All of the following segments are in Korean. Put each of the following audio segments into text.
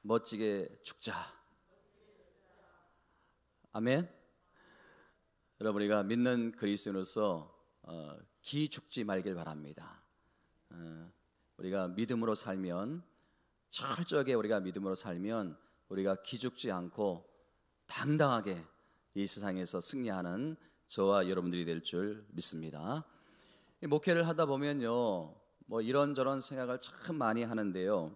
멋지게 죽자. 아멘. 여러분, 우리가 믿는 그리스도인으로서 기죽지 말길 바랍니다. 우리가 믿음으로 살면, 철저하게 우리가 믿음으로 살면 우리가 기죽지 않고 당당하게 이 세상에서 승리하는 저와 여러분들이 될 줄 믿습니다. 목회를 하다 보면요, 뭐 이런저런 생각을 참 많이 하는데요,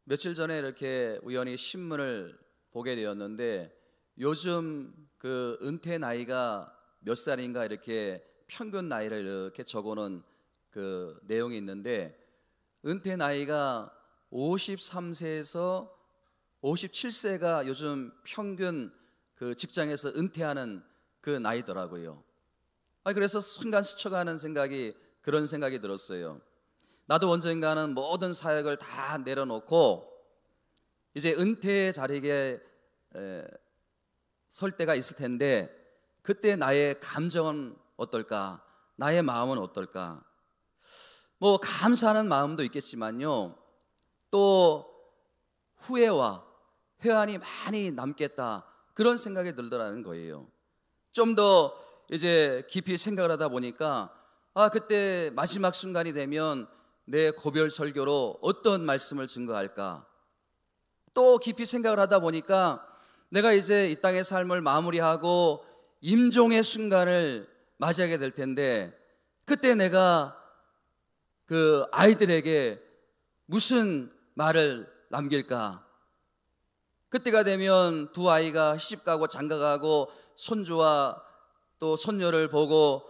며칠 전에 이렇게 우연히 신문을 보게 되었는데, 요즘 그 은퇴 나이가 몇 살인가 이렇게 평균 나이를 이렇게 적어놓은 그 내용이 있는데, 은퇴 나이가 53세에서 57세가 요즘 평균 그 직장에서 은퇴하는 그 나이더라고요. 그래서 순간 스쳐가는 생각이, 그런 생각이 들었어요. 나도 언젠가는 모든 사역을 다 내려놓고 이제 은퇴의 자리에 설 때가 있을 텐데, 그때 나의 감정은 어떨까? 나의 마음은 어떨까? 뭐 감사하는 마음도 있겠지만요, 또 후회와 회한이 많이 남겠다, 그런 생각이 들더라는 거예요. 좀 더 이제 깊이 생각을 하다 보니까, 그때 마지막 순간이 되면 내 고별 설교로 어떤 말씀을 증거할까? 또 깊이 생각을 하다 보니까 내가 이제 이 땅의 삶을 마무리하고 임종의 순간을 맞이하게 될 텐데, 그때 내가 그 아이들에게 무슨 말을 남길까? 그때가 되면 두 아이가 시집가고 장가가고 손주와 또 손녀를 보고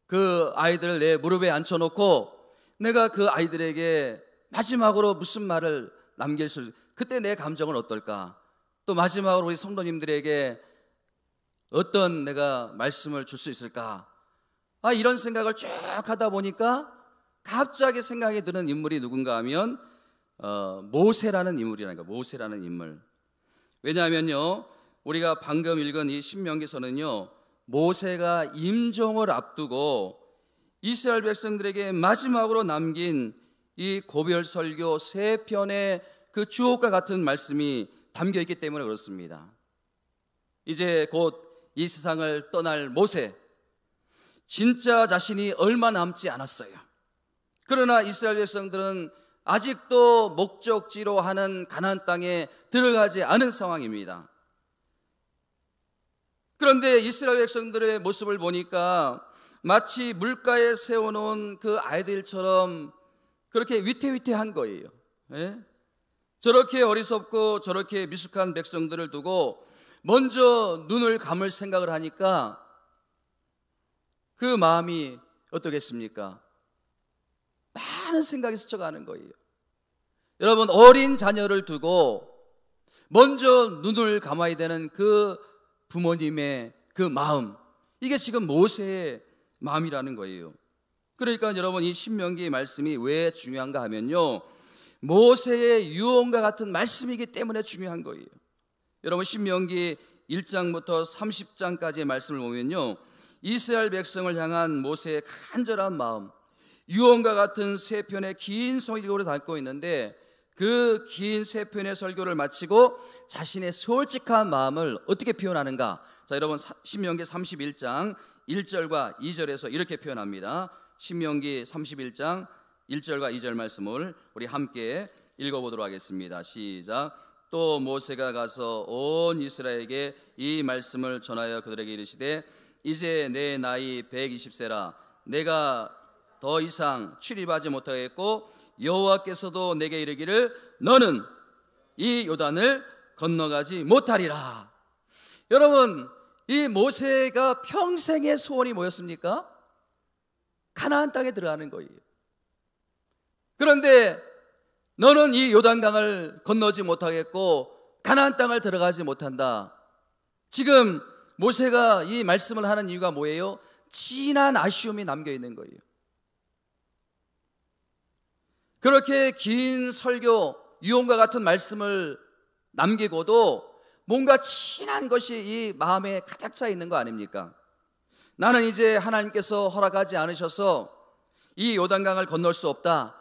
그 아이들을 내 무릎에 앉혀놓고 내가 그 아이들에게 마지막으로 무슨 말을 남길 수, 그때 내 감정은 어떨까? 또 마지막으로 우리 성도님들에게 어떤 내가 말씀을 줄 수 있을까? 이런 생각을 쭉 하다 보니까 갑자기 생각이 드는 인물이 누군가 하면 모세라는 인물이라니까. 모세라는 인물. 왜냐하면요, 우리가 방금 읽은 이 신명기서는요, 모세가 임종을 앞두고 이스라엘 백성들에게 마지막으로 남긴 이 고별 설교 3편의 그 주옥과 같은 말씀이 담겨 있기 때문에 그렇습니다. 이제 곧 이 세상을 떠날 모세, 진짜 자신이 얼마 남지 않았어요. 그러나 이스라엘 백성들은 아직도 목적지로 하는 가나안 땅에 들어가지 않은 상황입니다. 그런데 이스라엘 백성들의 모습을 보니까 마치 물가에 세워놓은 그 아이들처럼 그렇게 위태위태한 거예요. 저렇게 어리석고 저렇게 미숙한 백성들을 두고 먼저 눈을 감을 생각을 하니까 그 마음이 어떻겠습니까? 많은 생각이 스쳐가는 거예요. 여러분, 어린 자녀를 두고 먼저 눈을 감아야 되는 그 부모님의 그 마음, 이게 지금 모세의 마음이라는 거예요. 그러니까 여러분, 이 신명기의 말씀이 왜 중요한가 하면요, 모세의 유언과 같은 말씀이기 때문에 중요한 거예요. 여러분, 신명기 1장부터 30장까지의 말씀을 보면요, 이스라엘 백성을 향한 모세의 간절한 마음, 유언과 같은 3편의 긴 설교를 담고 있는데, 그 긴 3편의 설교를 마치고 자신의 솔직한 마음을 어떻게 표현하는가? 자, 여러분, 신명기 31장 1절과 2절에서 이렇게 표현합니다. 신명기 31장 1절과 2절 말씀을 우리 함께 읽어보도록 하겠습니다. 시작. 또 모세가 가서 온 이스라엘에게 이 말씀을 전하여 그들에게 이르시되, 이제 내 나이 120세라 내가 더 이상 출입하지 못하겠고 여호와께서도 내게 이르기를 너는 이 요단을 건너가지 못하리라. 여러분, 이 모세가 평생의 소원이 뭐였습니까? 가나안 땅에 들어가는 거예요. 그런데 너는 이 요단강을 건너지 못하겠고 가나안 땅을 들어가지 못한다. 지금 모세가 이 말씀을 하는 이유가 뭐예요? 진한 아쉬움이 남겨 있는 거예요. 그렇게 긴 설교, 유언과 같은 말씀을 남기고도 뭔가 진한 것이 이 마음에 가득 차 있는 거 아닙니까? 나는 이제 하나님께서 허락하지 않으셔서 이 요단강을 건널 수 없다,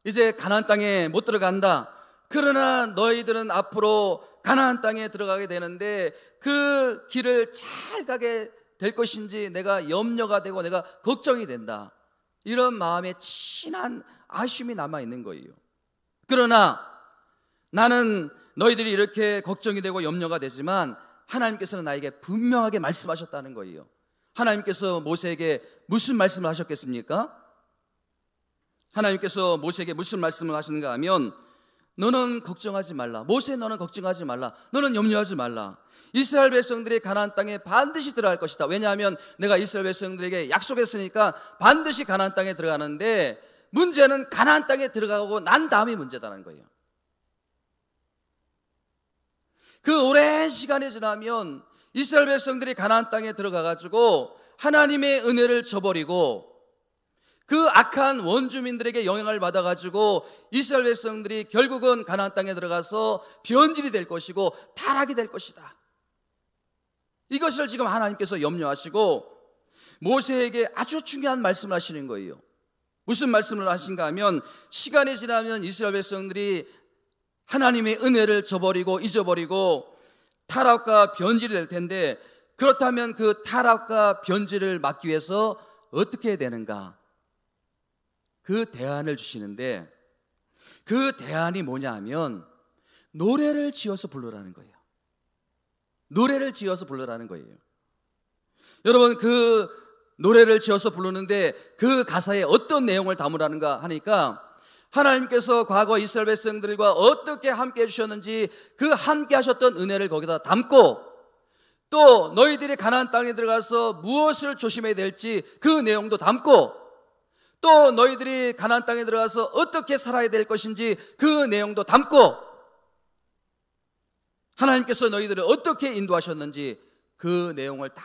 이제 가나안 땅에 못 들어간다, 그러나 너희들은 앞으로 가나안 땅에 들어가게 되는데 그 길을 잘 가게 될 것인지 내가 염려가 되고 내가 걱정이 된다. 이런 마음에 진한 아쉬움이 남아있는 거예요. 그러나 나는 너희들이 이렇게 걱정이 되고 염려가 되지만 하나님께서는 나에게 분명하게 말씀하셨다는 거예요. 하나님께서 모세에게 무슨 말씀을 하셨겠습니까? 하나님께서 모세에게 무슨 말씀을 하시는가 하면 너는 걱정하지 말라. 모세, 너는 걱정하지 말라. 너는 염려하지 말라. 이스라엘 백성들이 가나안 땅에 반드시 들어갈 것이다. 왜냐하면 내가 이스라엘 백성들에게 약속했으니까 반드시 가나안 땅에 들어가는데 문제는 가나안 땅에 들어가고 난 다음이 문제다는 거예요. 그 오랜 시간이 지나면 이스라엘 백성들이 가나안 땅에 들어가가지고 하나님의 은혜를 저버리고 그 악한 원주민들에게 영향을 받아가지고 이스라엘 백성들이 결국은 가나안 땅에 들어가서 변질이 될 것이고 타락이 될 것이다. 이것을 지금 하나님께서 염려하시고 모세에게 아주 중요한 말씀을 하시는 거예요. 무슨 말씀을 하신가 하면 시간이 지나면 이스라엘 백성들이 하나님의 은혜를 저버리고 잊어버리고 타락과 변질이 될 텐데 그렇다면 그 타락과 변질을 막기 위해서 어떻게 해야 되는가? 그 대안을 주시는데 그 대안이 뭐냐 하면 노래를 지어서 부르라는 거예요. 노래를 지어서 부르라는 거예요. 여러분, 그 노래를 지어서 부르는데 그 가사에 어떤 내용을 담으라는가 하니까 하나님께서 과거 이스라엘 백성들과 어떻게 함께 해주셨는지 그 함께 하셨던 은혜를 거기다 담고 또 너희들이 가나안 땅에 들어가서 무엇을 조심해야 될지 그 내용도 담고 또 너희들이 가나안 땅에 들어가서 어떻게 살아야 될 것인지 그 내용도 담고 하나님께서 너희들을 어떻게 인도하셨는지 그 내용을 다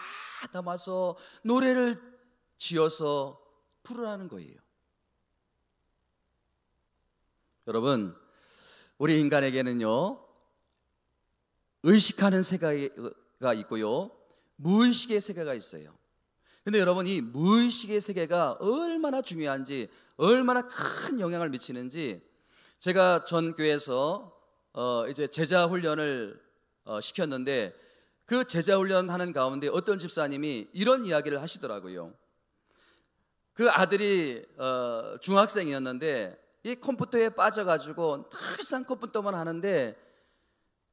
담아서 노래를 지어서 부르라는 거예요. 여러분, 우리 인간에게는요 의식하는 세계가 있고요 무의식의 세계가 있어요. 근데 여러분, 이 무의식의 세계가 얼마나 중요한지 얼마나 큰 영향을 미치는지 제가 전 교회에서 이제 제자 훈련을 시켰는데 그 제자 훈련 하는 가운데 어떤 집사님이 이런 이야기를 하시더라고요. 그 아들이 중학생이었는데 이 컴퓨터에 빠져가지고 늘상 컴퓨터만 하는데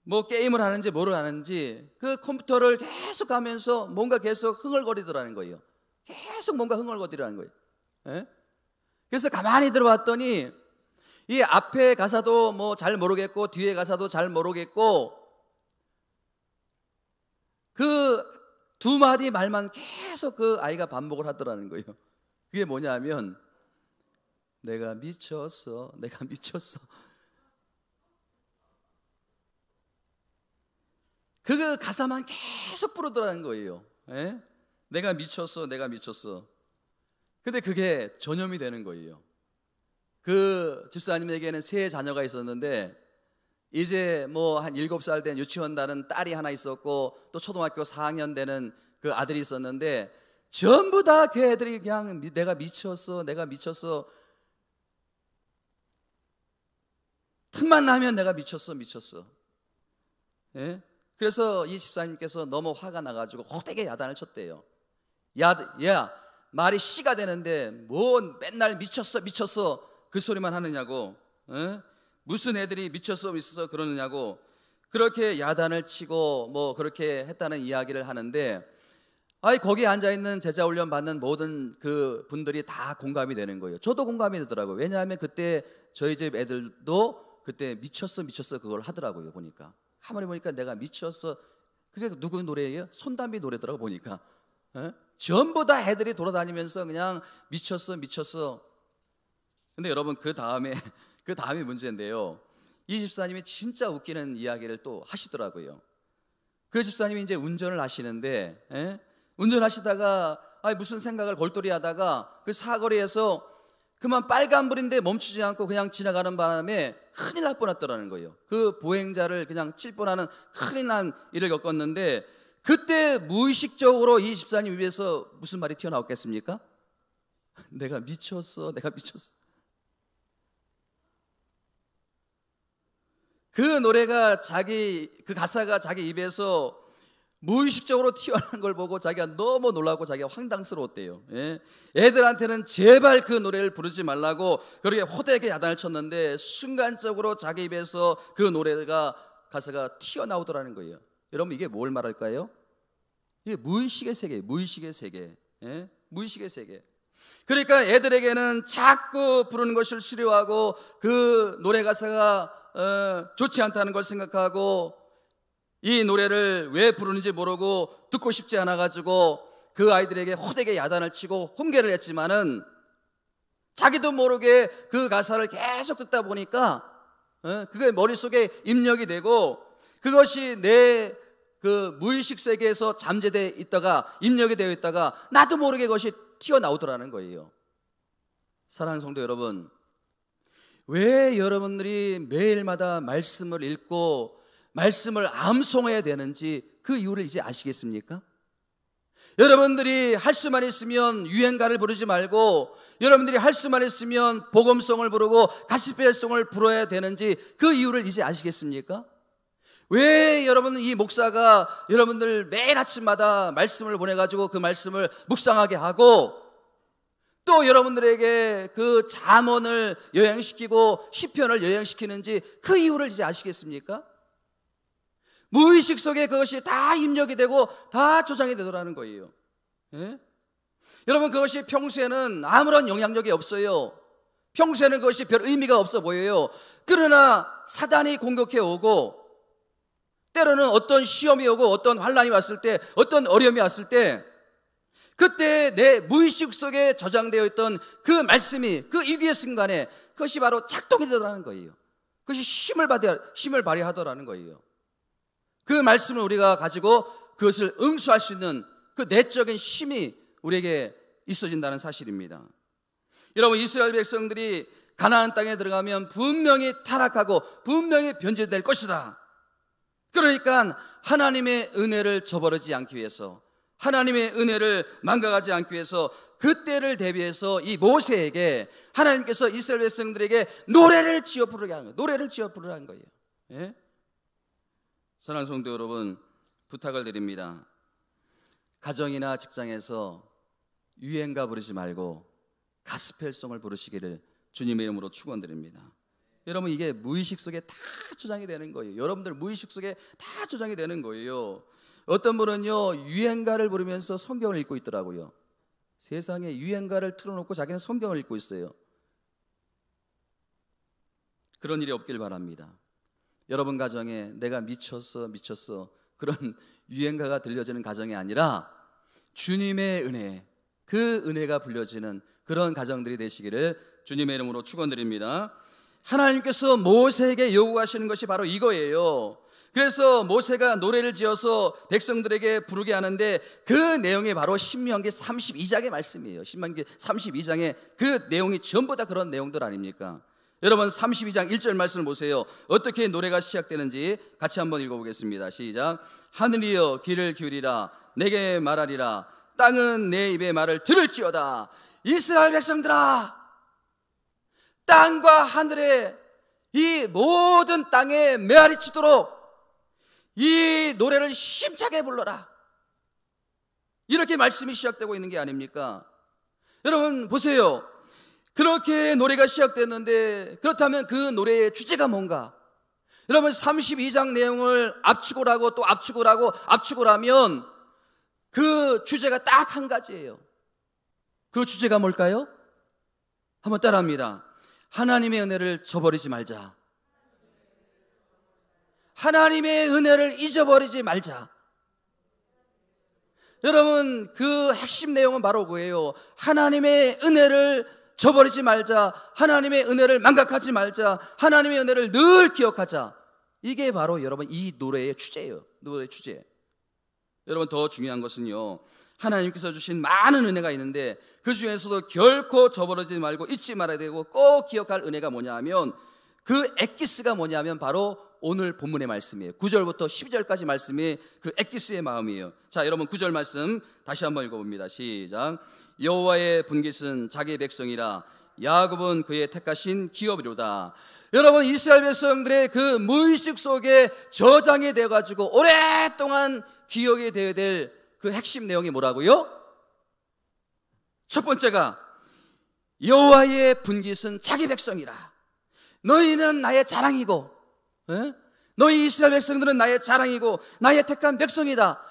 뭐 게임을 하는지 뭐를 하는지 그 컴퓨터를 계속 하면서 뭔가 계속 흥얼거리더라는 거예요. 계속 뭔가 흥얼거리더라는 거예요. 예? 그래서 가만히 들어봤더니 이 앞에 가사도 뭐 잘 모르겠고 뒤에 가사도 잘 모르겠고 그 두 마디 말만 계속 그 아이가 반복을 하더라는 거예요. 그게 뭐냐면 내가 미쳤어, 내가 미쳤어. 그 가사만 계속 부르더라는 거예요. 예? 내가 미쳤어, 내가 미쳤어. 근데 그게 전염이 되는 거예요. 그 집사님에게는 세 자녀가 있었는데 이제 뭐 한 7살 된 유치원 다는 딸이 하나 있었고 또 초등학교 4학년 되는 그 아들이 있었는데 전부 다 그 애들이 그냥 내가 미쳤어, 내가 미쳤어. 틈만 나면 내가 미쳤어, 미쳤어. 예? 그래서 이 집사님께서 너무 화가 나가지고 호되게 야단을 쳤대요. 야, 말이 씨가 되는데 뭐 맨날 미쳤어, 미쳤어 그 소리만 하느냐고. 예? 무슨 애들이 미쳤어 미쳤어 그러느냐고 그렇게 야단을 치고 뭐 그렇게 했다는 이야기를 하는데 거기에 앉아있는 제자훈련 받는 모든 그 분들이 다 공감이 되는 거예요. 저도 공감이 되더라고요. 왜냐하면 그때 저희 집 애들도 그때 미쳤어 미쳤어 그걸 하더라고요. 보니까 가만히 보니까 내가 미쳤어 그게 누구 노래예요? 손담비 노래더라고 보니까. 에? 전부 다 애들이 돌아다니면서 그냥 미쳤어 미쳤어. 근데 여러분 그 다음이 문제인데요. 이 집사님이 진짜 웃기는 이야기를 또 하시더라고요. 그 집사님이 이제 운전을 하시는데 운전하시다가 무슨 생각을 골똘히 하다가 그 사거리에서 그만 빨간불인데 멈추지 않고 그냥 지나가는 바람에 큰일 날 뻔했더라는 거예요. 그 보행자를 그냥 칠 뻔하는 큰일 난 일을 겪었는데 그때 무의식적으로 이 집사님 입에서 무슨 말이 튀어나왔겠습니까? 내가 미쳤어, 내가 미쳤어. 그 노래가 그 가사가 자기 입에서 무의식적으로 튀어나오는 걸 보고 자기가 너무 놀라고 자기가 황당스러웠대요. 예? 애들한테는 제발 그 노래를 부르지 말라고 그렇게 호되게 야단을 쳤는데 순간적으로 자기 입에서 그 노래가 가사가 튀어나오더라는 거예요. 여러분 이게 뭘 말할까요? 이게 무의식의 세계, 무의식의 세계, 예? 무의식의 세계. 그러니까 애들에게는 자꾸 부르는 것을 싫어하고 그 노래 가사가 좋지 않다는 걸 생각하고 이 노래를 왜 부르는지 모르고 듣고 싶지 않아가지고 그 아이들에게 호되게 야단을 치고 훈계를 했지만은 자기도 모르게 그 가사를 계속 듣다 보니까 그게 머릿속에 입력이 되고 그것이 내 그 무의식 세계에서 잠재되어 있다가 입력이 되어 있다가 나도 모르게 그것이 튀어나오더라는 거예요. 사랑하는 성도 여러분, 왜 여러분들이 매일마다 말씀을 읽고 말씀을 암송해야 되는지 그 이유를 이제 아시겠습니까? 여러분들이 할 수만 있으면 유행가를 부르지 말고 여러분들이 할 수만 있으면 복음송을 부르고 가스펠송을 불러야 되는지 그 이유를 이제 아시겠습니까? 왜 여러분 이 목사가 여러분들 매일 아침마다 말씀을 보내가지고 그 말씀을 묵상하게 하고 또 여러분들에게 그 잠언을 여행시키고 시편을 여행시키는지 그 이유를 이제 아시겠습니까? 무의식 속에 그것이 다 입력이 되고 다 조장이 되더라는 거예요. 예? 여러분 그것이 평소에는 아무런 영향력이 없어요. 평소에는 그것이 별 의미가 없어 보여요. 그러나 사단이 공격해 오고 때로는 어떤 시험이 오고 어떤 환난이 왔을 때 어떤 어려움이 왔을 때 그때 내 무의식 속에 저장되어 있던 그 말씀이 그 위기의 순간에 그것이 바로 작동이 되더라는 거예요. 그것이 힘을 발휘하더라는 거예요. 그 말씀을 우리가 가지고 그것을 응수할 수 있는 그 내적인 힘이 우리에게 있어진다는 사실입니다. 여러분 이스라엘 백성들이 가나안 땅에 들어가면 분명히 타락하고 분명히 변제될 것이다. 그러니까 하나님의 은혜를 저버리지 않기 위해서 하나님의 은혜를 망각하지 않기 위해서 그때를 대비해서 이 모세에게 하나님께서 이스라엘 백성들에게 노래를 지어 부르게 하는 거예요. 노래를 지어 부르라는 거예요. 예? 사랑하는 성도 여러분, 부탁을 드립니다. 가정이나 직장에서 유행가 부르지 말고 가스펠송을 부르시기를 주님의 이름으로 축원드립니다. 여러분 이게 무의식 속에 다 조장이 되는 거예요. 여러분들 무의식 속에 다 조장이 되는 거예요. 어떤 분은요 유행가를 부르면서 성경을 읽고 있더라고요. 세상에 유행가를 틀어놓고 자기는 성경을 읽고 있어요. 그런 일이 없길 바랍니다. 여러분 가정에 내가 미쳤어 그런 유행가가 들려지는 가정이 아니라 주님의 은혜, 그 은혜가 불려지는 그런 가정들이 되시기를 주님의 이름으로 축원드립니다. 하나님께서 모세에게 요구하시는 것이 바로 이거예요. 그래서 모세가 노래를 지어서 백성들에게 부르게 하는데 그 내용이 바로 신명기 32장의 말씀이에요. 신명기 32장의 그 내용이 전부 다 그런 내용들 아닙니까? 여러분 32장 1절 말씀을 보세요. 어떻게 노래가 시작되는지 같이 한번 읽어보겠습니다. 시작. 하늘이여 귀를 기울이라 내게 말하리라 땅은 내 입의 말을 들을지어다. 이스라엘 백성들아, 땅과 하늘에 이 모든 땅에 메아리치도록 이 노래를 힘차게 불러라. 이렇게 말씀이 시작되고 있는 게 아닙니까? 여러분 보세요. 그렇게 노래가 시작됐는데 그렇다면 그 노래의 주제가 뭔가? 여러분 32장 내용을 압축을 하고 또 압축을 하고 압축을 하면 그 주제가 딱 한 가지예요. 그 주제가 뭘까요? 한번 따라합니다. 하나님의 은혜를 저버리지 말자. 하나님의 은혜를 잊어버리지 말자. 여러분 그 핵심 내용은 바로 그거예요. 하나님의 은혜를 저버리지 말자. 하나님의 은혜를 망각하지 말자. 하나님의 은혜를 늘 기억하자. 이게 바로 여러분 이 노래의 주제예요. 노래의 주제. 여러분 더 중요한 것은요, 하나님께서 주신 많은 은혜가 있는데 그 중에서도 결코 저버리지 말고 잊지 말아야 되고 꼭 기억할 은혜가 뭐냐 하면 그 엑기스가 뭐냐 하면 바로 오늘 본문의 말씀이에요. 9절부터 12절까지 말씀이 그 엑기스의 마음이에요. 자, 여러분 9절 말씀 다시 한번 읽어봅니다. 시작. 여호와의 분깃은 자기 백성이라 야곱은 그의 택하신 기업이로다. 여러분, 이스라엘 백성들의 그 무의식 속에 저장이 되어가지고 오랫동안 기억이 되어야 될 그 핵심 내용이 뭐라고요? 첫 번째가 여호와의 분깃은 자기 백성이라. 너희는 나의 자랑이고, 너희 이스라엘 백성들은 나의 자랑이고 나의 택한 백성이다.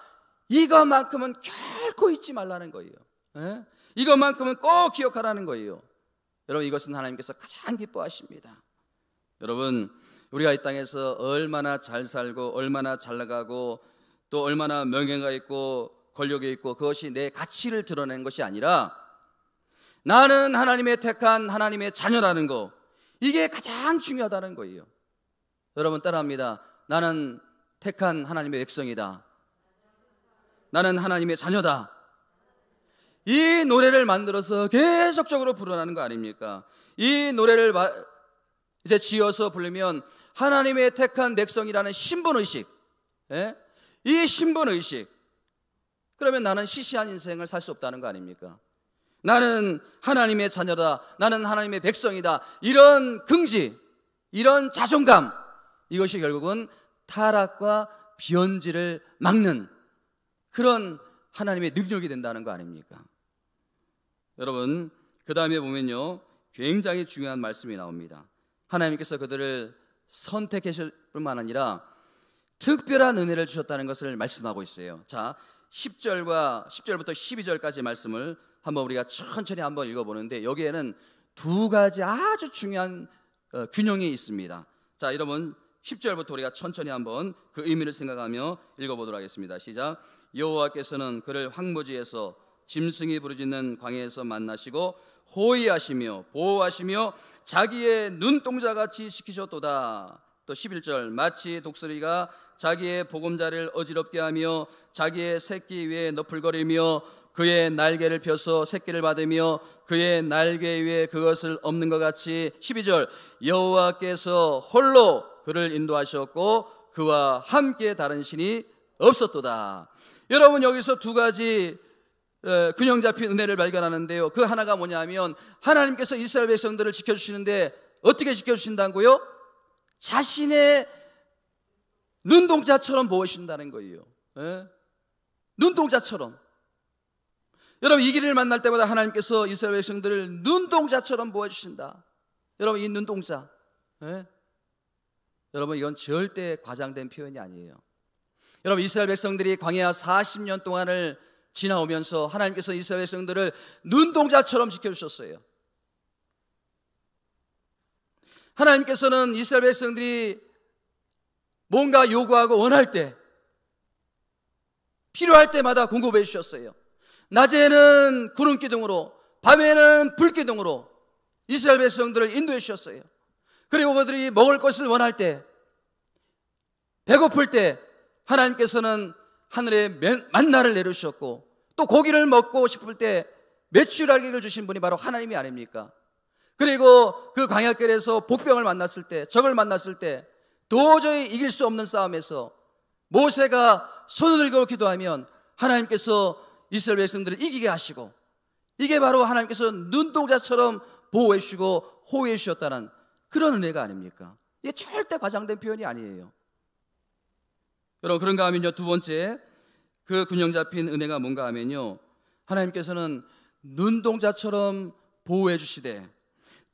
이것만큼은 결코 잊지 말라는 거예요. 이것만큼은 꼭 기억하라는 거예요. 여러분, 이것은 하나님께서 가장 기뻐하십니다. 여러분, 우리가 이 땅에서 얼마나 잘 살고 얼마나 잘 나가고 또 얼마나 명예가 있고 권력이 있고 그것이 내 가치를 드러내는 것이 아니라 나는 하나님의 택한 하나님의 자녀라는 거, 이게 가장 중요하다는 거예요. 여러분, 따라합니다. 나는 택한 하나님의 백성이다. 나는 하나님의 자녀다. 이 노래를 만들어서 계속적으로 부르라는 거 아닙니까? 이 노래를 이제 지어서 부르면 하나님의 택한 백성이라는 신분의식, 이 신분의식, 그러면 나는 시시한 인생을 살 수 없다는 거 아닙니까? 나는 하나님의 자녀다, 나는 하나님의 백성이다, 이런 긍지, 이런 자존감, 이것이 결국은 타락과 변질을 막는 그런 하나님의 능력이 된다는 거 아닙니까? 여러분, 그 다음에 보면요, 굉장히 중요한 말씀이 나옵니다. 하나님께서 그들을 선택하실 뿐만 아니라 특별한 은혜를 주셨다는 것을 말씀하고 있어요. 자, 10절부터 12절까지 말씀을 한번 우리가 천천히 한번 읽어보는데, 여기에는 두 가지 아주 중요한 균형이 있습니다. 자, 여러분, 10절부터 우리가 천천히 한번 그 의미를 생각하며 읽어보도록 하겠습니다. 시작. 여호와께서는 그를 황무지에서 짐승이 부르짖는 광야에서 만나시고 호위하시며 보호하시며 자기의 눈동자같이 지키셨도다. 또 11절, 마치 독수리가 자기의 보금자리를 어지럽게 하며 자기의 새끼 위에 너풀거리며 그의 날개를 펴서 새끼를 받으며 그의 날개 위에 그것을 엎는 것 같이. 12절, 여호와께서 홀로 그를 인도하셨고 그와 함께 다른 신이 없었도다. 여러분, 여기서 두 가지 균형 잡힌 은혜를 발견하는데요, 그 하나가 뭐냐면 하나님께서 이스라엘 백성들을 지켜주시는데 어떻게 지켜주신다고요? 자신의 눈동자처럼 보호하신다는 거예요. 눈동자처럼. 여러분, 이 길을 만날 때마다 하나님께서 이스라엘 백성들을 눈동자처럼 보호해주신다. 여러분, 이 눈동자, 여러분, 이건 절대 과장된 표현이 아니에요. 여러분, 이스라엘 백성들이 광야 40년 동안을 지나오면서 하나님께서 이스라엘 백성들을 눈동자처럼 지켜주셨어요. 하나님께서는 이스라엘 백성들이 뭔가 요구하고 원할 때, 필요할 때마다 공급해 주셨어요. 낮에는 구름 기둥으로, 밤에는 불 기둥으로 이스라엘 백성들을 인도해 주셨어요. 그리고 그들이 먹을 것을 원할 때, 배고플 때 하나님께서는 하늘에 만나를 내려주셨고, 또 고기를 먹고 싶을 때 메추라기를 주신 분이 바로 하나님이 아닙니까? 그리고 그 광야길에서 복병을 만났을 때, 적을 만났을 때 도저히 이길 수 없는 싸움에서 모세가 손을 들고 기도하면 하나님께서 이스라엘 백성들을 이기게 하시고, 이게 바로 하나님께서 눈동자처럼 보호해 주시고 호위해 주셨다는 그런 은혜가 아닙니까? 이게 절대 과장된 표현이 아니에요. 여러분, 그런가 하면요, 두 번째 그 균형 잡힌 은혜가 뭔가 하면요, 하나님께서는 눈동자처럼 보호해 주시되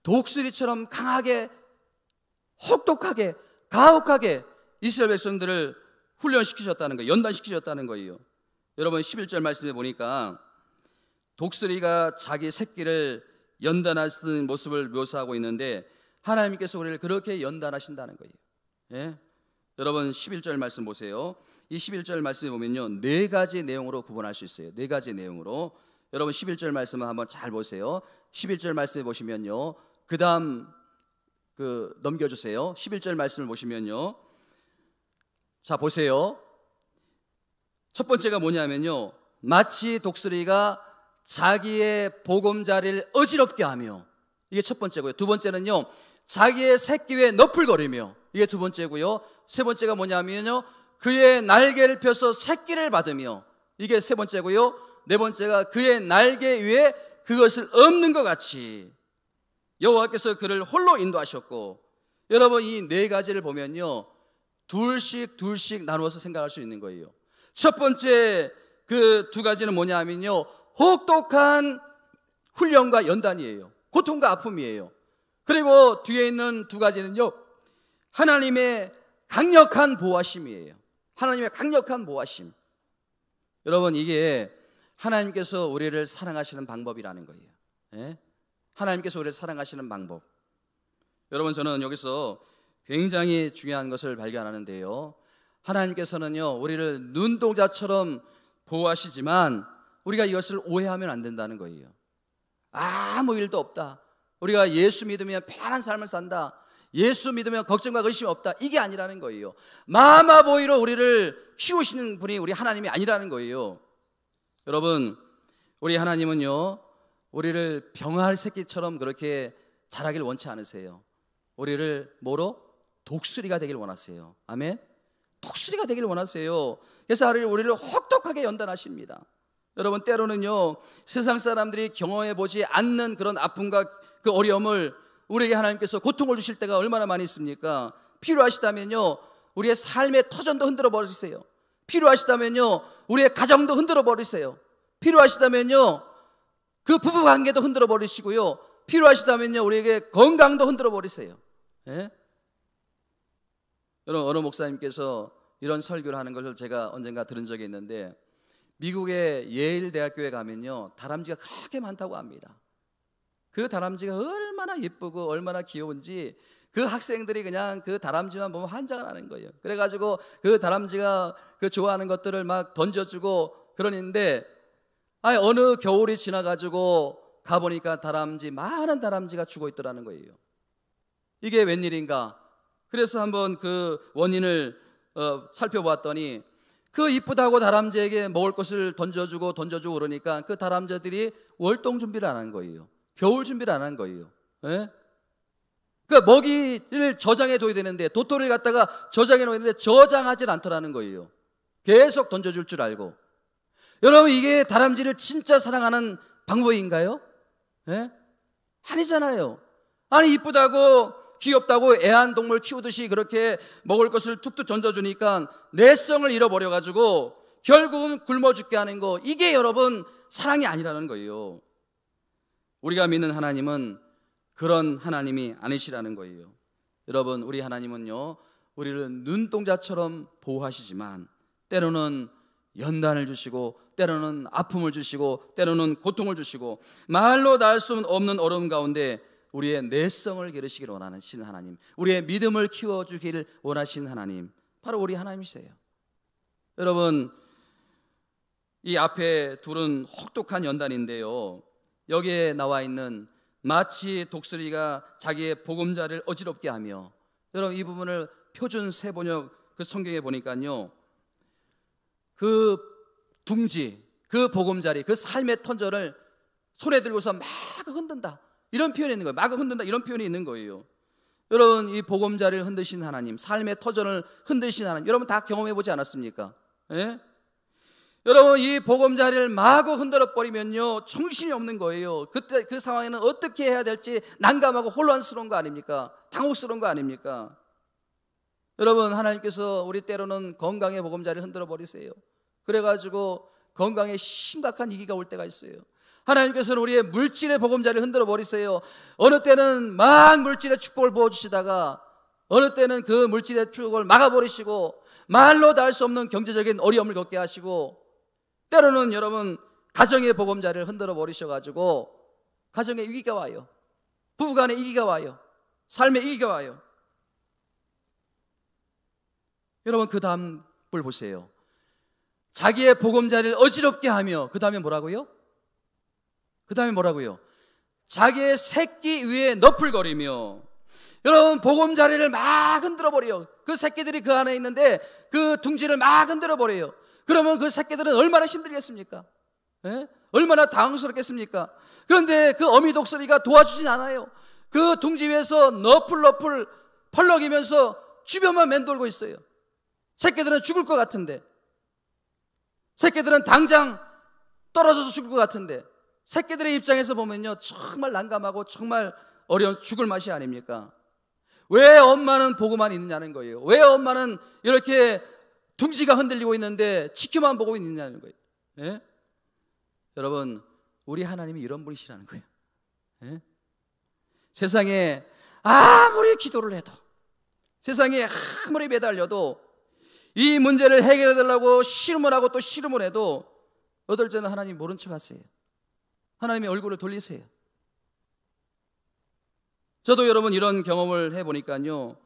독수리처럼 강하게, 혹독하게, 가혹하게 이스라엘 백성들을 훈련시키셨다는 거예요. 연단시키셨다는 거예요. 여러분, 11절 말씀에 보니까 독수리가 자기 새끼를 연단하시는 모습을 묘사하고 있는데 하나님께서 우리를 그렇게 연단하신다는 거예요. 여러분, 11절 말씀 보세요. 이 11절 말씀에 보면요, 네 가지 내용으로 구분할 수 있어요. 네 가지 내용으로. 여러분, 11절 말씀을 한번 잘 보세요. 11절 말씀에 보시면요, 그 다음 넘겨주세요. 11절 말씀을 보시면요, 자 보세요. 첫 번째가 뭐냐면요, 마치 독수리가 자기의 보금자리를 어지럽게 하며, 이게 첫 번째고요. 두 번째는요, 자기의 새끼 위에 너풀거리며, 이게 두 번째고요. 세 번째가 뭐냐면요, 그의 날개를 펴서 새끼를 받으며, 이게 세 번째고요. 네 번째가 그의 날개 위에 그것을 엎는 것 같이. 여호와께서 그를 홀로 인도하셨고, 여러분 이 네 가지를 보면요, 둘씩 나누어서 생각할 수 있는 거예요. 첫 번째 그 두 가지는 뭐냐 하면요, 혹독한 훈련과 연단이에요. 고통과 아픔이에요. 그리고 뒤에 있는 두 가지는요, 하나님의 강력한 보호하심이에요. 하나님의 강력한 보호하심. 여러분 이게 하나님께서 우리를 사랑하시는 방법이라는 거예요. 예? 하나님께서 우리를 사랑하시는 방법. 여러분 저는 여기서 굉장히 중요한 것을 발견하는데요, 하나님께서는요 우리를 눈동자처럼 보호하시지만 우리가 이것을 오해하면 안 된다는 거예요. 아무 일도 없다, 우리가 예수 믿으면 편안한 삶을 산다, 예수 믿으면 걱정과 의심이 없다, 이게 아니라는 거예요. 마마보이로 우리를 키우시는 분이 우리 하나님이 아니라는 거예요. 여러분 우리 하나님은요 우리를 병아리 새끼처럼 그렇게 자라길 원치 않으세요. 우리를 뭐로? 독수리가 되길 원하세요. 아멘. 독수리가 되길 원하세요. 그래서 우리를 혹독하게 연단하십니다. 여러분 때로는요 세상 사람들이 경험해 보지 않는 그런 아픔과 그 어려움을 우리에게 하나님께서 고통을 주실 때가 얼마나 많이 있습니까? 필요하시다면요 우리의 삶의 터전도 흔들어 버리세요. 필요하시다면요 우리의 가정도 흔들어 버리세요. 필요하시다면요 그 부부관계도 흔들어 버리시고요, 필요하시다면요 우리에게 건강도 흔들어 버리세요. 예? 여러분 어느 목사님께서 이런 설교를 하는 것을 제가 언젠가 들은 적이 있는데, 미국의 예일 대학교에 가면요 다람쥐가 그렇게 많다고 합니다. 그 다람쥐가 얼마나 예쁘고 얼마나 귀여운지 그 학생들이 그냥 그 다람쥐만 보면 환장을 하는 거예요. 그래가지고 그 다람쥐가 그 좋아하는 것들을 막 던져주고 그러는데, 어느 겨울이 지나가지고 가보니까 많은 다람쥐가 죽어 있더라는 거예요. 이게 웬일인가? 그래서 한번 그 원인을 살펴보았더니, 그 이쁘다고 다람쥐에게 먹을 것을 던져주고 그러니까 그 다람쥐들이 월동 준비를 안 한 거예요. 겨울 준비를 안 한 거예요. 예? 그러니까 먹이를 저장해 둬야 되는데, 도토리를 갖다가 저장해 놓아야 되는데 저장하질 않더라는 거예요. 계속 던져줄 줄 알고. 여러분 이게 다람쥐를 진짜 사랑하는 방법인가요? 예? 아니잖아요. 아니 이쁘다고 귀엽다고 애완동물 키우듯이 그렇게 먹을 것을 툭툭 던져주니까 내성을 잃어버려가지고 결국은 굶어 죽게 하는 거, 이게 여러분 사랑이 아니라는 거예요. 우리가 믿는 하나님은 그런 하나님이 아니시라는 거예요. 여러분 우리 하나님은요 우리를 눈동자처럼 보호하시지만 때로는 연단을 주시고, 때로는 아픔을 주시고, 때로는 고통을 주시고, 말로 닿을 수 없는 어려움 가운데 우리의 내성을 기르시기를 원하시는 하나님, 우리의 믿음을 키워주기를 원하시는 하나님, 바로 우리 하나님이세요. 여러분 이 앞에 둘은 혹독한 연단인데요, 여기에 나와 있는 마치 독수리가 자기의 보금자리를 어지럽게 하며, 여러분 이 부분을 표준 세번역 그 성경에 보니까요, 그 둥지, 그 보금자리, 그 삶의 터전을 손에 들고서 막 흔든다, 이런 표현이 있는 거예요. 막 흔든다, 이런 표현이 있는 거예요. 여러분 이 보금자리를 흔드신 하나님, 삶의 터전을 흔드신 하나님, 여러분 다 경험해 보지 않았습니까? 예? 여러분 이 보금자리를 마구 흔들어 버리면요 정신이 없는 거예요. 그때 그 상황에는 어떻게 해야 될지 난감하고 혼란스러운 거 아닙니까? 당혹스러운 거 아닙니까? 여러분 하나님께서 우리 때로는 건강의 보금자리를 흔들어 버리세요. 그래가지고 건강에 심각한 위기가 올 때가 있어요. 하나님께서는 우리의 물질의 보금자리를 흔들어 버리세요. 어느 때는 막 물질의 축복을 부어주시다가 어느 때는 그 물질의 축복을 막아버리시고 말로 다 할 수 없는 경제적인 어려움을 겪게 하시고, 때로는 여러분 가정의 보금자리를 흔들어 버리셔가지고 가정에 위기가 와요. 부부간에 위기가 와요. 삶에 위기가 와요. 여러분 그 다음 을 보세요. 자기의 보금자리를 어지럽게 하며, 그 다음에 뭐라고요? 그 다음에 뭐라고요? 자기의 새끼 위에 너풀거리며. 여러분 보금자리를 막 흔들어 버려요. 그 새끼들이 그 안에 있는데 그 둥지를 막 흔들어 버려요. 그러면 그 새끼들은 얼마나 힘들겠습니까? 예? 얼마나 당황스럽겠습니까? 그런데 그 어미 독수리가 도와주진 않아요. 그 둥지 위에서 너풀너풀 펄럭이면서 주변만 맴돌고 있어요. 새끼들은 죽을 것 같은데, 새끼들은 당장 떨어져서 죽을 것 같은데, 새끼들의 입장에서 보면요 정말 난감하고 정말 어려운 죽을 맛이 아닙니까? 왜 엄마는 보고만 있느냐는 거예요. 왜 엄마는 이렇게 둥지가 흔들리고 있는데 지켜만 보고 있느냐는 거예요. 예? 여러분, 우리 하나님이 이런 분이시라는 거예요. 예? 세상에 아무리 기도를 해도, 세상에 아무리 매달려도, 이 문제를 해결해 달라고 씨름을 하고 또 씨름을 해도 어떨 때는 하나님 모른 척 하세요. 하나님의 얼굴을 돌리세요. 저도 여러분 이런 경험을 해보니까요,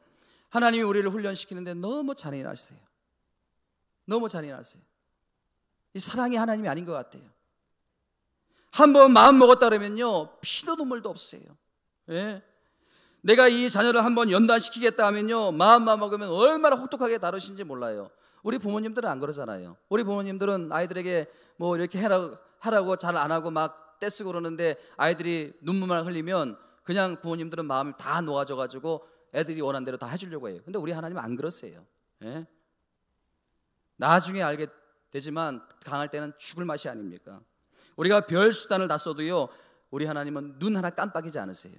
하나님이 우리를 훈련시키는데 너무 잔인하세요. 너무 잔인하세요. 이 사랑이 하나님이 아닌 것 같아요. 한번 마음 먹었다 그러면요, 피도 눈물도 없어요. 예? 내가 이 자녀를 한번 연단시키겠다 하면요, 마음만 먹으면 얼마나 혹독하게 다루시는지 몰라요. 우리 부모님들은 안 그러잖아요. 우리 부모님들은 아이들에게 뭐 이렇게 하라고 잘 안 하고 막 떼쓰고 그러는데 아이들이 눈물만 흘리면 그냥 부모님들은 마음을 다 놓아줘가지고 애들이 원하는 대로 다 해주려고 해요. 근데 우리 하나님은 안 그러세요. 예? 나중에 알게 되지만 강할 때는 죽을 맛이 아닙니까? 우리가 별 수단을 다 써도요, 우리 하나님은 눈 하나 깜빡이지 않으세요.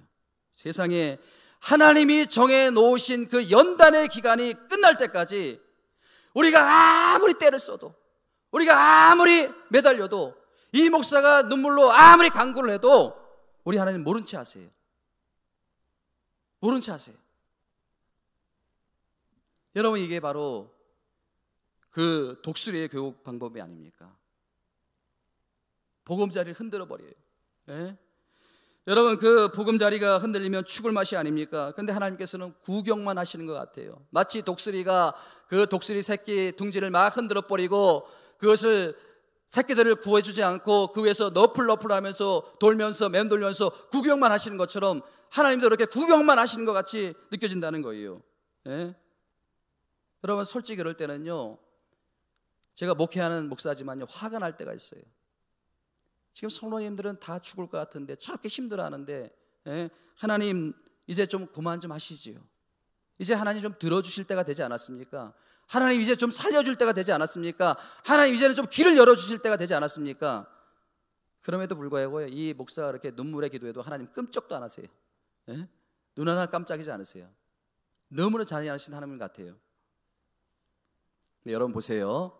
세상에 하나님이 정해 놓으신 그 연단의 기간이 끝날 때까지 우리가 아무리 때를 써도, 우리가 아무리 매달려도, 이 목사가 눈물로 아무리 간구를 해도 우리 하나님 모른 채 하세요. 모른 채 하세요. 여러분, 이게 바로 그 독수리의 교육 방법이 아닙니까? 보금자리를 흔들어 버려요. 예? 여러분, 그 보금자리가 흔들리면 죽을 맛이 아닙니까? 근데 하나님께서는 구경만 하시는 것 같아요. 마치 독수리가 그 독수리 새끼 둥지를 막 흔들어 버리고 그것을 새끼들을 구해주지 않고 그 위에서 너플너플 하면서 돌면서 맴돌면서 구경만 하시는 것처럼 하나님도 그렇게 구경만 하시는 것 같이 느껴진다는 거예요. 예? 여러분, 솔직히 그럴 때는요, 제가 목회하는 목사지만요, 화가 날 때가 있어요. 지금 성도님들은 다 죽을 것 같은데 저렇게 힘들어하는데, 예? 하나님 이제 좀 그만 좀 하시지요. 이제 하나님 좀 들어주실 때가 되지 않았습니까? 하나님 이제 좀 살려줄 때가 되지 않았습니까? 하나님 이제는 좀 길을 열어주실 때가 되지 않았습니까? 그럼에도 불구하고 이 목사가 그렇게 눈물의 기도해도 하나님 끔찍도 안 하세요. 예? 눈 하나 깜짝이지 않으세요. 너무나 잔인하신 하나님 같아요. 네, 여러분 보세요.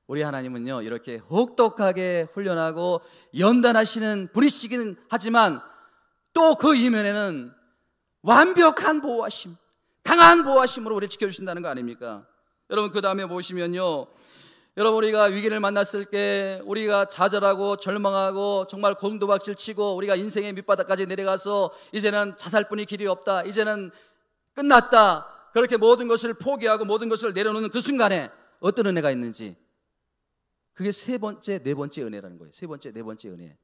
우리 하나님은요, 이렇게 혹독하게 훈련하고 연단하시는 분이시긴 하지만 또 그 이면에는 완벽한 보호하심, 강한 보호하심으로 우리를 지켜주신다는 거 아닙니까? 여러분, 그 다음에 보시면요, 여러분, 우리가 위기를 만났을 때 우리가 좌절하고 절망하고 정말 곤두박질 치고 우리가 인생의 밑바닥까지 내려가서 이제는 자살뿐이 길이 없다, 이제는 끝났다, 그렇게 모든 것을 포기하고 모든 것을 내려놓는 그 순간에 어떤 은혜가 있는지, 그게 세 번째, 네 번째 은혜라는 거예요. 세 번째, 네 번째 은혜.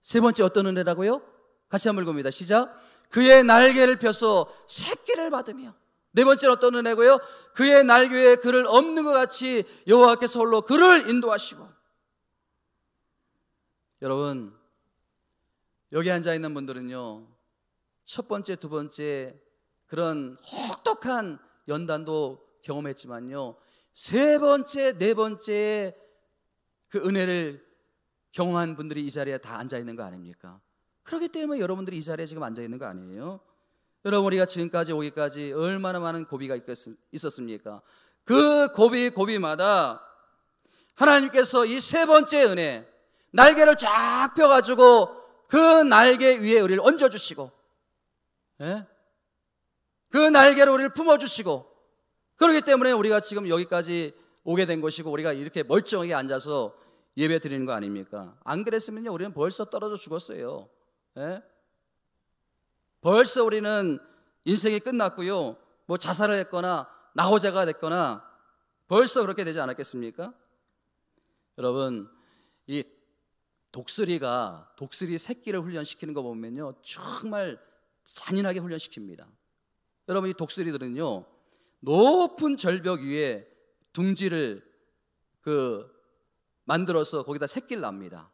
세 번째 어떤 은혜라고요? 같이 한번 읽어봅니다. 시작. 그의 날개를 펴서 새끼를 받으며. 네 번째는 어떤 은혜고요? 그의 날개 위에 그를 엎는 것 같이 여호와께서 홀로 그를 인도하시고. 여러분, 여기 앉아있는 분들은요, 첫 번째, 두 번째 그런 혹독한 연단도 경험했지만요, 세 번째, 네 번째 그 은혜를 경험한 분들이 이 자리에 다 앉아있는 거 아닙니까? 그렇기 때문에 여러분들이 이 자리에 지금 앉아있는 거 아니에요? 여러분, 우리가 지금까지 오기까지 얼마나 많은 고비가 있었습니까? 그 고비마다 하나님께서 이 세 번째 은혜, 날개를 쫙 펴가지고 그 날개 위에 우리를 얹어주시고, 예? 그 날개로 우리를 품어주시고, 그렇기 때문에 우리가 지금 여기까지 오게 된 것이고 우리가 이렇게 멀쩡하게 앉아서 예배 드리는 거 아닙니까? 안 그랬으면요, 우리는 벌써 떨어져 죽었어요. 예? 벌써 우리는 인생이 끝났고요, 뭐 자살을 했거나 나호자가 됐거나 벌써 그렇게 되지 않았겠습니까? 여러분, 이 독수리 새끼를 훈련시키는 거 보면요, 정말 잔인하게 훈련시킵니다. 여러분, 이 독수리들은요, 높은 절벽 위에 둥지를 만들어서 거기다 새끼를 납니다.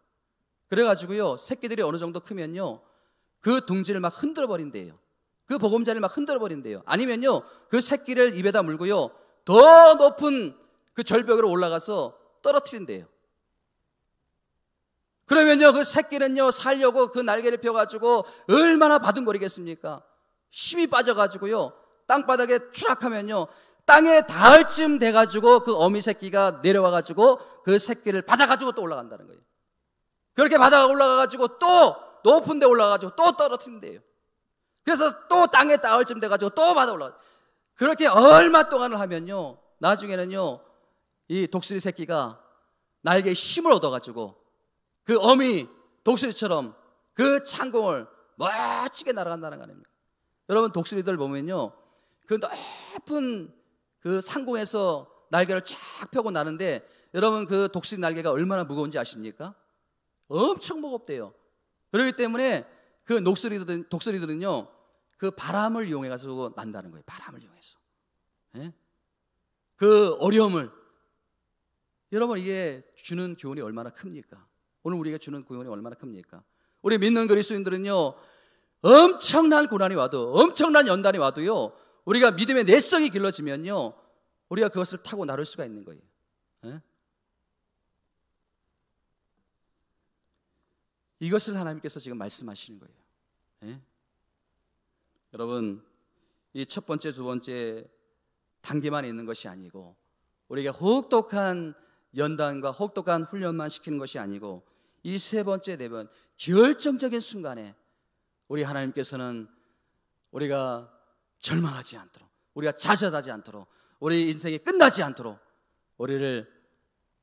그래가지고요, 새끼들이 어느 정도 크면요, 그 둥지를 막 흔들어 버린대요. 그 보금자리를 막 흔들어 버린대요. 아니면요, 그 새끼를 입에다 물고요, 더 높은 그 절벽으로 올라가서 떨어뜨린대요. 그러면요 그 새끼는요 살려고 그 날개를 펴가지고 얼마나 바둥거리겠습니까? 힘이 빠져가지고요 땅바닥에 추락하면요 땅에 닿을 쯤 돼가지고 그 어미 새끼가 내려와가지고 그 새끼를 받아가지고 또 올라간다는 거예요. 그렇게 바다가 올라가가지고 또 높은 데 올라가가지고 또 떨어뜨린대요. 그래서 또 땅에 닿을 쯤 돼가지고 또 바다 올라가. 그렇게 얼마 동안을 하면요 나중에는요 이 독수리 새끼가 날개에 힘을 얻어가지고 그 어미 독수리처럼 그 창공을 멋지게 날아간다는 거 아닙니까? 여러분 독수리들 보면요 그 높은 그 상공에서 날개를 쫙 펴고 나는데 여러분 그 독수리 날개가 얼마나 무거운지 아십니까? 엄청 무겁대요. 그렇기 때문에 그 독수리들은요 그 바람을 이용해가지고 난다는 거예요. 바람을 이용해서. 예? 그 어려움을 여러분 이게 주는 교훈이 얼마나 큽니까? 오늘 우리가 주는 교훈이 얼마나 큽니까? 우리 믿는 그리스도인들은요 엄청난 고난이 와도 엄청난 연단이 와도요 우리가 믿음의 내성이 길러지면요 우리가 그것을 타고 나를 수가 있는 거예요. 예? 이것을 하나님께서 지금 말씀하시는 거예요. 예? 여러분 이 첫 번째 두 번째 단계만 있는 것이 아니고 우리가 혹독한 연단과 혹독한 훈련만 시키는 것이 아니고 이 세 번째 네 번 결정적인 순간에 우리 하나님께서는 우리가 절망하지 않도록 우리가 좌절하지 않도록 우리 인생이 끝나지 않도록 우리를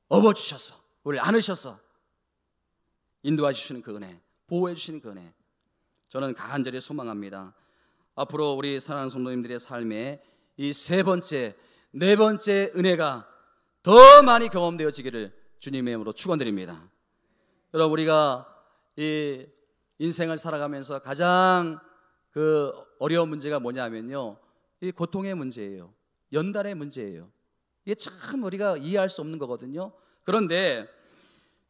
업어주셔서 우리를 안으셔서 인도해 주시는 그 은혜, 보호해 주시는 그 은혜 저는 간절히 소망합니다. 앞으로 우리 사랑하는 성도님들의 삶에 이 세 번째, 네 번째 은혜가 더 많이 경험되어지기를 주님의 이름으로 축원드립니다. 여러분 우리가 이 인생을 살아가면서 가장 그 어려운 문제가 뭐냐면요 이 고통의 문제예요. 연단의 문제예요. 이게 참 우리가 이해할 수 없는 거거든요. 그런데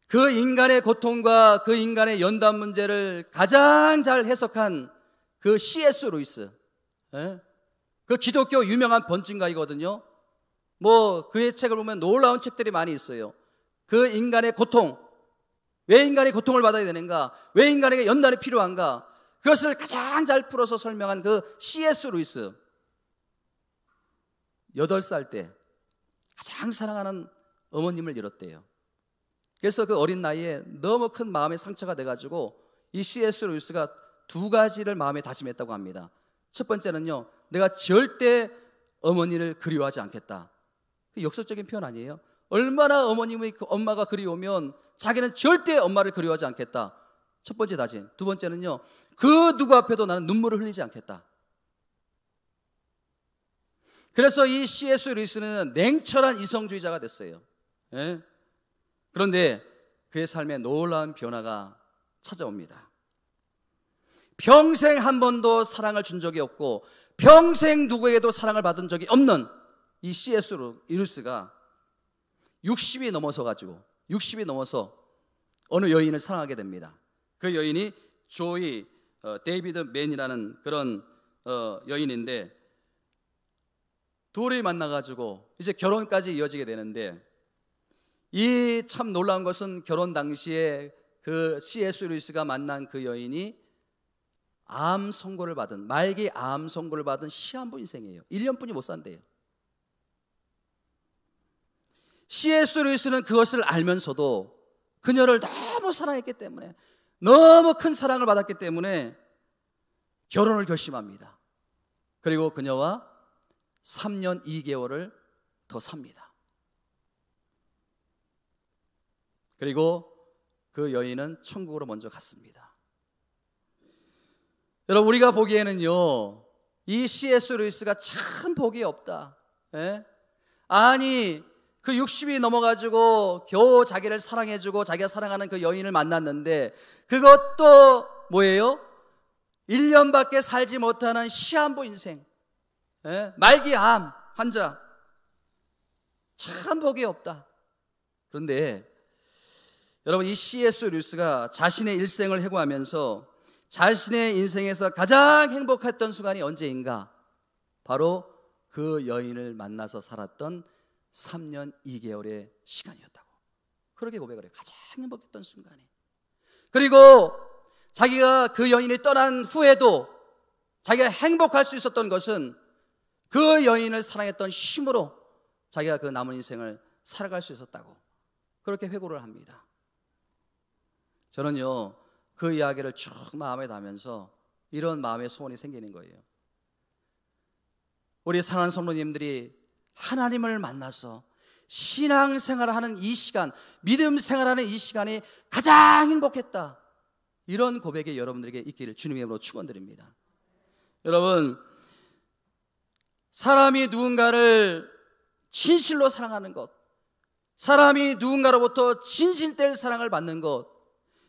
그 인간의 고통과 그 인간의 연단 문제를 가장 잘 해석한 그 C.S. 루이스, 그 기독교 유명한 번증가이거든요. 뭐 그의 책을 보면 놀라운 책들이 많이 있어요. 그 인간의 고통, 왜 인간이 고통을 받아야 되는가, 왜 인간에게 연단이 필요한가, 그것을 가장 잘 풀어서 설명한 그 C.S. 루이스 8살 때 가장 사랑하는 어머님을 잃었대요. 그래서 그 어린 나이에 너무 큰 마음의 상처가 돼가지고 이 C.S. 루이스가 두 가지를 마음에 다짐했다고 합니다. 첫 번째는요, 내가 절대 어머니를 그리워하지 않겠다. 역설적인 표현 아니에요? 얼마나 어머님의 엄마가 그리우면 자기는 절대 엄마를 그리워하지 않겠다. 첫 번째 다짐. 두 번째는요, 그 누구 앞에도 나는 눈물을 흘리지 않겠다. 그래서 이 C.S. 루이스는 냉철한 이성주의자가 됐어요. 예? 그런데 그의 삶에 놀라운 변화가 찾아옵니다. 평생 한 번도 사랑을 준 적이 없고 평생 누구에게도 사랑을 받은 적이 없는 이 C.S. 루이스가 60이 넘어서 어느 여인을 사랑하게 됩니다. 그 여인이 조이 데이비드 맨이라는 그런 여인인데 둘이 만나가지고 이제 결혼까지 이어지게 되는데 이 참 놀라운 것은 결혼 당시에 그 C.S. 루이스가 만난 그 여인이 암 선고를 받은 말기 암 선고를 받은 시한부 인생이에요. 1년뿐이 못 산대요. C.S. 루이스는 그것을 알면서도 그녀를 너무 사랑했기 때문에 너무 큰 사랑을 받았기 때문에 결혼을 결심합니다. 그리고 그녀와 3년 2개월을 더 삽니다. 그리고 그 여인은 천국으로 먼저 갔습니다. 여러분 우리가 보기에는요 이 C.S. 루이스가 참 복이 없다. 예? 아니 그 60이 넘어가지고 겨우 자기를 사랑해주고 자기가 사랑하는 그 여인을 만났는데 그것도 뭐예요? 1년밖에 살지 못하는 시한부 인생, 예? 말기 암 환자, 참 복이 없다. 그런데 여러분 이 C.S. 루이스가 자신의 일생을 회고하면서 자신의 인생에서 가장 행복했던 순간이 언제인가? 바로 그 여인을 만나서 살았던 3년 2개월의 시간이었다고 그렇게 고백을 해요. 가장 행복했던 순간에. 그리고 자기가 그 여인이 떠난 후에도 자기가 행복할 수 있었던 것은 그 여인을 사랑했던 힘으로 자기가 그 남은 인생을 살아갈 수 있었다고 그렇게 회고를 합니다. 저는요, 그 이야기를 쭉 마음에 담으면서 이런 마음의 소원이 생기는 거예요. 우리 사랑하는 성도님들이 하나님을 만나서 신앙생활을 하는 이 시간, 믿음 생활하는 이 시간이 가장 행복했다, 이런 고백이 여러분들에게 있기를 주님의 이름으로 축원드립니다. 여러분, 사람이 누군가를 진실로 사랑하는 것, 사람이 누군가로부터 진실될 사랑을 받는 것,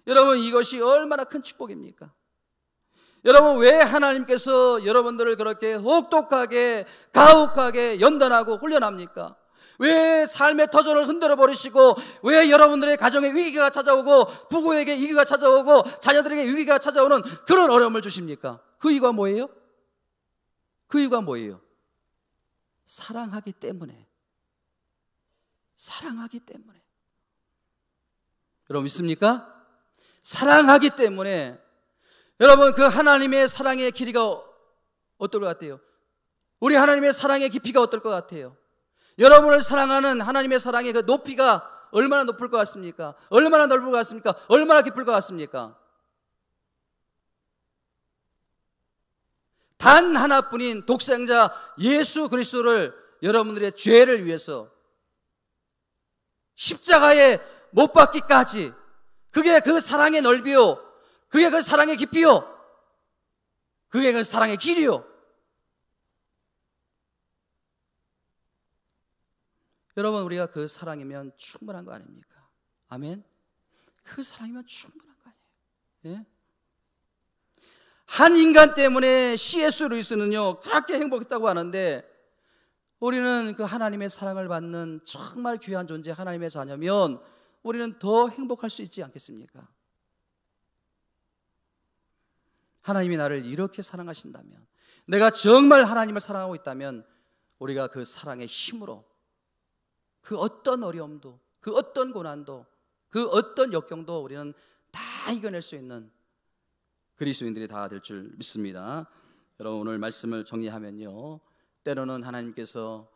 여러분, 이것이 얼마나 큰 축복입니까? 여러분, 왜 하나님께서 여러분들을 그렇게 혹독하게 가혹하게 연단하고 훈련합니까? 왜 삶의 터전을 흔들어 버리시고, 왜 여러분들의 가정에 위기가 찾아오고, 부부에게 위기가 찾아오고, 자녀들에게 위기가 찾아오는 그런 어려움을 주십니까? 그 이유가 뭐예요? 그 이유가 뭐예요? 사랑하기 때문에. 사랑하기 때문에. 여러분 믿습니까? 사랑하기 때문에. 여러분, 그 하나님의 사랑의 길이가 어떨 것 같아요? 우리 하나님의 사랑의 깊이가 어떨 것 같아요? 여러분을 사랑하는 하나님의 사랑의 그 높이가 얼마나 높을 것 같습니까? 얼마나 넓을 것 같습니까? 얼마나 깊을 것 같습니까? 단 하나뿐인 독생자 예수 그리스도를 여러분들의 죄를 위해서 십자가에 못 박기까지, 그게 그 사랑의 넓이요, 그게 그 사랑의 깊이요, 그게 그 사랑의 길이요. 여러분, 우리가 그 사랑이면 충분한 거 아닙니까? 아멘? 그 사랑이면 충분한 거 아니에요? 예? 한 인간 때문에 C.S. 루이스는요, 그렇게 행복했다고 하는데, 우리는 그 하나님의 사랑을 받는 정말 귀한 존재, 하나님의 자녀면 우리는 더 행복할 수 있지 않겠습니까? 하나님이 나를 이렇게 사랑하신다면, 내가 정말 하나님을 사랑하고 있다면, 우리가 그 사랑의 힘으로 그 어떤 어려움도, 그 어떤 고난도, 그 어떤 역경도 우리는 다 이겨낼 수 있는 그리스도인들이 다 될 줄 믿습니다. 여러분, 오늘 말씀을 정리하면요, 때로는 하나님께서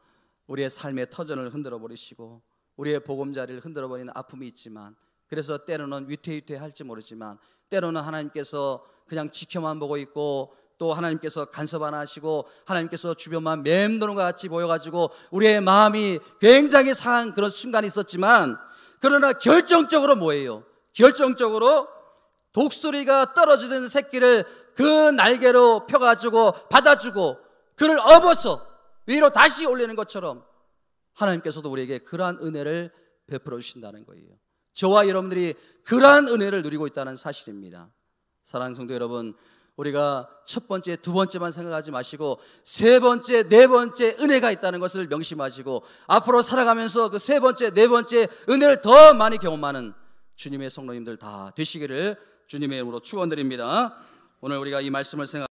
우리의 삶의 터전을 흔들어 버리시고 우리의 보금자리를 흔들어 버리는 아픔이 있지만, 그래서 때로는 위태위태할지 모르지만, 때로는 하나님께서 그냥 지켜만 보고 있고, 또 하나님께서 간섭 안 하시고 하나님께서 주변만 맴도는 것 같이 보여가지고 우리의 마음이 굉장히 상한 그런 순간이 있었지만, 그러나 결정적으로 뭐예요? 결정적으로 독수리가 떨어지는 새끼를 그 날개로 펴가지고 받아주고 그를 업어서 위로 다시 올리는 것처럼 하나님께서도 우리에게 그러한 은혜를 베풀어 주신다는 거예요. 저와 여러분들이 그러한 은혜를 누리고 있다는 사실입니다. 사랑하는 성도 여러분, 우리가 첫 번째, 두 번째만 생각하지 마시고 세 번째, 네 번째 은혜가 있다는 것을 명심하시고 앞으로 살아가면서 그 세 번째, 네 번째 은혜를 더 많이 경험하는 주님의 성도님들 다 되시기를 주님의 이름으로 축원드립니다. 오늘 우리가 이 말씀을 생각